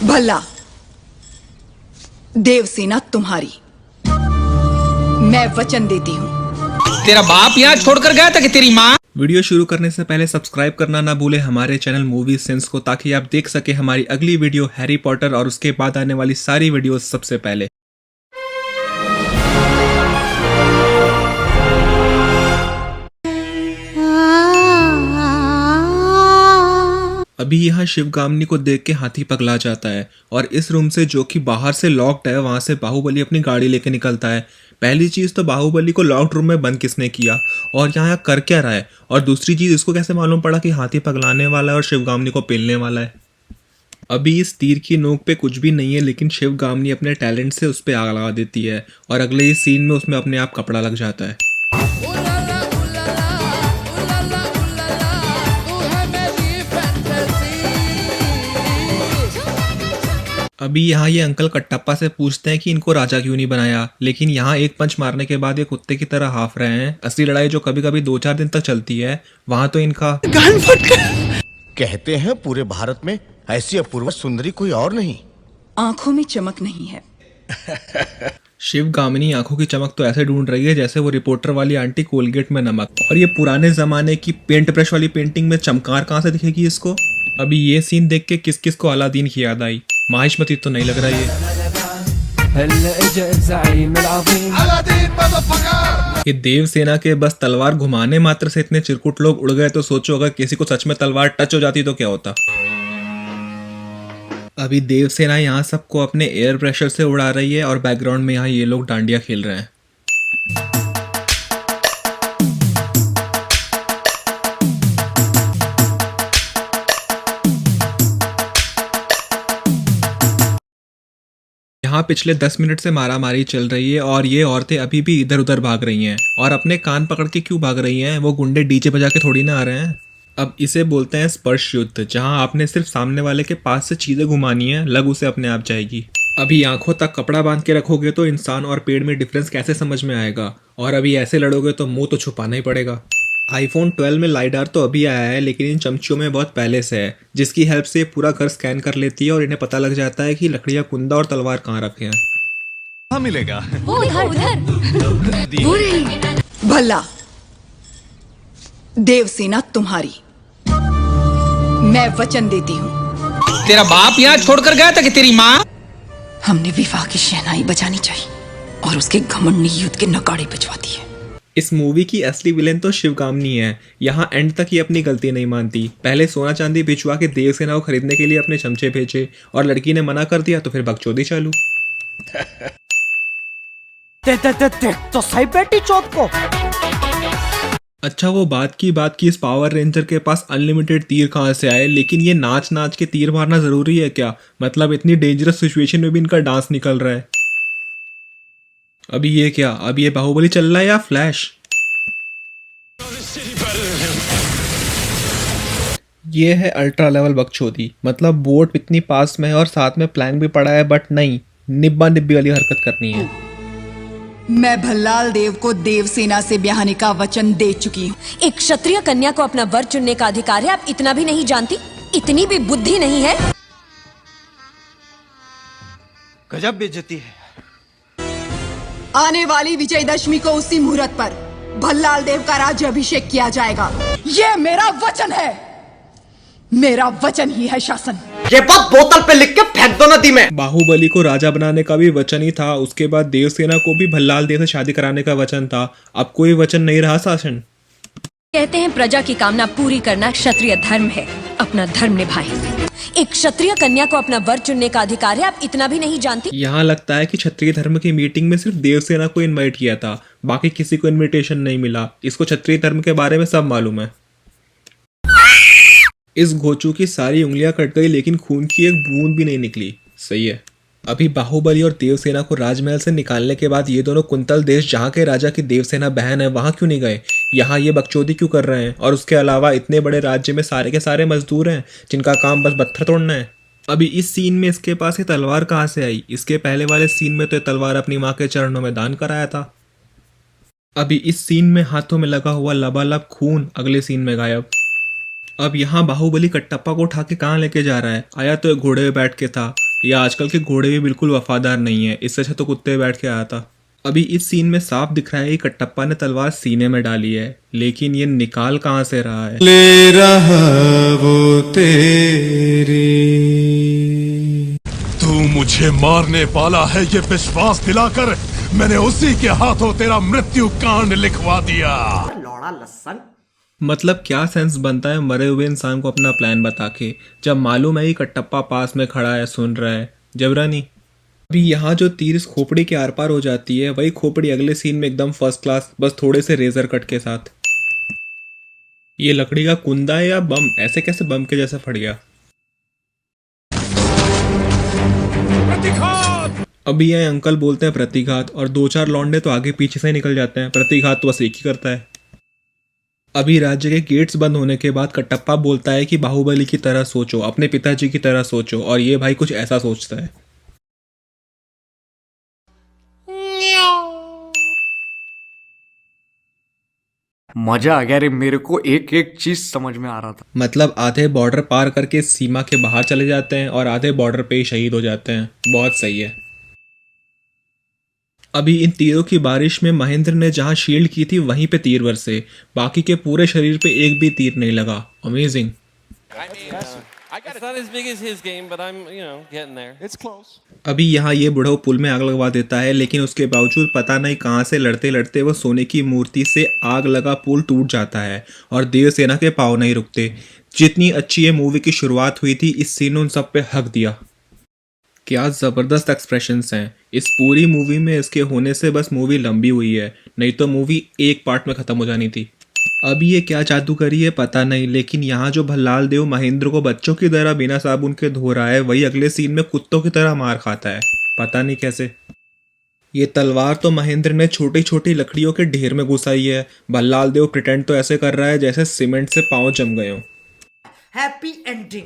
भला देवसेना तुम्हारी, मैं वचन देती हूँ। तेरा बाप यहाँ छोड़कर गया था कि तेरी माँ? वीडियो शुरू करने से पहले सब्सक्राइब करना ना भूले हमारे चैनल मूवी सेंस को, ताकि आप देख सके हमारी अगली वीडियो हैरी पॉटर और उसके बाद आने वाली सारी वीडियोस सबसे पहले। अभी यहाँ शिवगामिनी को देख के हाथी पगला जाता है और इस रूम से, जो कि बाहर से लॉक्ड है, वहां से बाहुबली अपनी गाड़ी लेके निकलता है। पहली चीज तो बाहुबली को लॉक्ड रूम में बंद किसने किया और यहाँ कर क्या रहा है, और दूसरी चीज इसको कैसे मालूम पड़ा कि हाथी पगलाने वाला है और शिवगामिनी को पेलने वाला है। अभी इस तीर की नोक पे कुछ भी नहीं है, लेकिन शिवगामिनी अपने टैलेंट से उस पर आग लगा देती है और अगले ही सीन में उसमें अपने आप कपड़ा लग जाता है। अभी यहाँ ये अंकल कटप्पा से पूछते हैं कि इनको राजा क्यों नहीं बनाया, लेकिन यहाँ एक पंच मारने के बाद ये कुत्ते की तरह हाफ रहे हैं। असली लड़ाई जो कभी कभी 2-4 दिन तक चलती है, वहां तो इनका गान फट गया। कहते हैं पूरे भारत में ऐसी अपूर्व सुंदरी कोई और नहीं। आंखों में चमक नहीं है। शिवगामिनी आंखों की चमक तो ऐसे ढूंढ रही है जैसे वो रिपोर्टर वाली आंटी कोलगेट में नमक। और ये पुराने जमाने की पेंट ब्रश वाली पेंटिंग में चमकार कहाँ से दिखेगी इसको। अभी ये सीन देख के किस किस को अलादीन की याद आई। माहिष्मती तो नहीं लग रहा ये देवसेना के बस तलवार घुमाने मात्र से इतने चिरकुट लोग उड़ गए, तो सोचो अगर किसी को सच में तलवार टच हो जाती तो क्या होता। अभी देवसेना यहाँ सबको अपने एयर प्रेशर से उड़ा रही है और बैकग्राउंड में यहाँ ये लोग डांडिया खेल रहे हैं। यहाँ पिछले 10 मिनट से मारामारी चल रही है और ये औरतें अभी भी इधर उधर भाग रही हैं। और अपने कान पकड़ के क्यों भाग रही हैं, वो गुंडे डीजे बजा के थोड़ी ना आ रहे हैं। अब इसे बोलते हैं स्पर्श युद्ध, जहां आपने सिर्फ सामने वाले के पास से चीजें घुमानी है, लग उसे अपने आप जाएगी। अभी आंखों तक कपड़ा बांध के रखोगे तो इंसान और पेड़ में डिफरेंस कैसे समझ में आएगा, और अभी ऐसे लड़ोगे तो मुंह तो छुपाना ही पड़ेगा। आईफोन 12 में लाइडार तो अभी आया है, लेकिन इन चमचियों में बहुत पहले से है, जिसकी हेल्प से पूरा घर स्कैन कर लेती है और इन्हें पता लग जाता है कि लकड़ियां, कुंदा और तलवार कहाँ रखे हैं। कहाँ मिलेगा? भला देवसेना तुम्हारी, मैं वचन देती हूँ। तेरा बाप यहाँ छोड़कर गया था कि तेरी माँ? हमने विवाह की शहनाई बजानी चाहिए और उसके घमंडी युद्ध के नगाड़े बजवाती है। इस मूवी की असली विलेन तो शिवगामिनी है। यहाँ एंड तक ये अपनी गलती नहीं मानती। पहले सोना चांदी भिजवा के देवसेना को खरीदने के लिए अपने चमचे भेजे और लड़की ने मना कर दिया, तो फिर बकचोदी चालू। तो सही बेटी चौथ को। अच्छा, वो बात की इस पावर रेंजर के पास अनलिमिटेड तीर कहाँ से आए, लेकिन ये नाच नाच के तीर मारना जरूरी है क्या? मतलब इतनी डेंजरस सिचुएशन में भी इनका डांस निकल रहा है। अभी ये क्या, अब ये बाहुबली चल रहा है या फ्लैश? ये है अल्ट्रा लेवल बकचोदी। मतलब बोट इतनी पास में है और साथ में प्लान भी पड़ा है, बट नहीं, निब्बा निब्बी वाली हरकत करनी है। मैं भल्लाल देव को देवसेना से ब्याहने का वचन दे चुकी हूँ। एक क्षत्रिय कन्या को अपना वर चुनने का अधिकार है, आप इतना भी नहीं जानती? इतनी भी बुद्धि नहीं है? गजब बेइज्जती है। आने वाली विजयदशमी को उसी मुहूर्त पर भल्लाल देव का राज्य अभिषेक किया जाएगा। ये मेरा वचन है, मेरा वचन ही है शासन। ये बात बोतल पे लिख के फेंक दो नदी में। बाहुबली को राजा बनाने का भी वचन ही था, उसके बाद देवसेना को भी भल्लाल देव से शादी कराने का वचन था। अब कोई वचन नहीं रहा शासन। कहते हैं प्रजा की कामना पूरी करना क्षत्रिय धर्म है, अपना धर्म निभाएं। एक क्षत्रिय कन्या को अपना वर चुनने का अधिकार है, आप इतना भी नहीं जानती? यहाँ लगता है कि क्षत्रिय धर्म की मीटिंग में सिर्फ देवसेना को इनवाइट किया था, बाकी किसी को इनविटेशन नहीं मिला। इसको क्षत्रिय धर्म के बारे में सब मालूम है। इस घोचू की सारी उंगलियां कट गई, लेकिन खून की एक बूंद भी नहीं निकली। सही है। अभी बाहुबली और देवसेना को राजमहल से निकालने के बाद ये दोनों कुंतल देश, जहाँ के राजा की देवसेना बहन है, वहां क्यों नहीं गए? यहाँ ये बकचोदी क्यों कर रहे हैं? और उसके अलावा इतने बड़े राज्य में सारे के सारे मजदूर हैं जिनका काम बस पत्थर तोड़ना है। अभी इस सीन में इसके पास ये तलवार कहाँ से आई? इसके पहले वाले सीन में तो ये तलवार अपनी माँ के चरणों में दान कराया था। अभी इस सीन में हाथों में लगा हुआ लबालब खून अगले सीन में गायब। अब यहाँ बाहुबली कटप्पा को उठा के कहाँ लेके जा रहा है? आया तो एक घोड़े पे बैठ के था, ये आजकल के घोड़े भी बिल्कुल वफादार नहीं है, इससे अच्छा तो कुत्ते बैठ के आया था। अभी इस सीन में साफ दिख रहा है कि कटप्पा ने तलवार सीने में डाली है, लेकिन ये निकाल कहाँ से रहा है। ले रहा वो तेरी। तू मुझे मारने वाला है ये विश्वास दिलाकर मैंने उसी के हाथों तेरा मृत्यु कांड लिखवा दिया। लौड़ा लस्सन। मतलब क्या सेंस बनता है मरे हुए इंसान को अपना प्लान बता के, जब मालूम है कि कटप्पा पास में खड़ा है, सुन रहा है। जबरा नहीं। अभी यहाँ जो तीर इस खोपड़ी के आर पार हो जाती है, वही खोपड़ी अगले सीन में एकदम फर्स्ट क्लास, बस थोड़े से रेजर कट के साथ। ये लकड़ी का कुंदा है या बम? ऐसे कैसे बम के जैसे फट गया? अभी ये अंकल बोलते हैं प्रतिघात, और 2-4 लौंडे तो आगे पीछे से ही निकल जाते हैं। प्रतिघात तो बस एक ही करता है। अभी राज्य के गेट्स बंद होने के बाद कटप्पा बोलता है कि बाहुबली की तरह सोचो, अपने पिताजी की तरह सोचो, और ये भाई कुछ ऐसा सोचता है। मजा आ गया रे, मेरे को एक एक चीज समझ में आ रहा था। मतलब आधे बॉर्डर पार करके सीमा के बाहर चले जाते हैं और आधे बॉर्डर पे ही शहीद हो जाते हैं। बहुत सही है। अभी इन तीरों की बारिश में महेंद्र ने जहां शील्ड की थी वहीं पे तीर बरसे, बाकी के पूरे शरीर पे एक भी तीर नहीं लगा। Amazing. It's not as big as his game, but I'm, getting there. It's close. अभी यहाँ ये बुढ़ऊ पुल में आग लगवा देता है, लेकिन उसके बावजूद पता नहीं कहाँ से लड़ते लड़ते वो सोने की मूर्ति से आग लगा पुल टूट जाता है और देवसेना के पाँव नहीं रुकते। जितनी अच्छी ये मूवी की शुरुआत हुई थी, इस सीन ने उन सब पे हक दिया। क्या ज़बरदस्त एक्सप्रेशंस हैं इस पूरी मूवी में। इसके होने से बस मूवी लंबी हुई है, नहीं तो मूवी एक पार्ट में ख़त्म हो जानी थी। अभी ये क्या जादूगरी है पता नहीं, लेकिन यहाँ जो भल्लाल देव महेंद्र को बच्चों की तरह बिना साबुन के धो रहा है, वही अगले सीन में कुत्तों की तरह मार खाता है, पता नहीं कैसे। ये तलवार तो महेंद्र ने छोटी छोटी लकड़ियों के ढेर में घुसाई है। भल्लाल देव प्रिटेंड तो ऐसे कर रहा है जैसे सीमेंट से पाँव जम गए हों। Happy ending.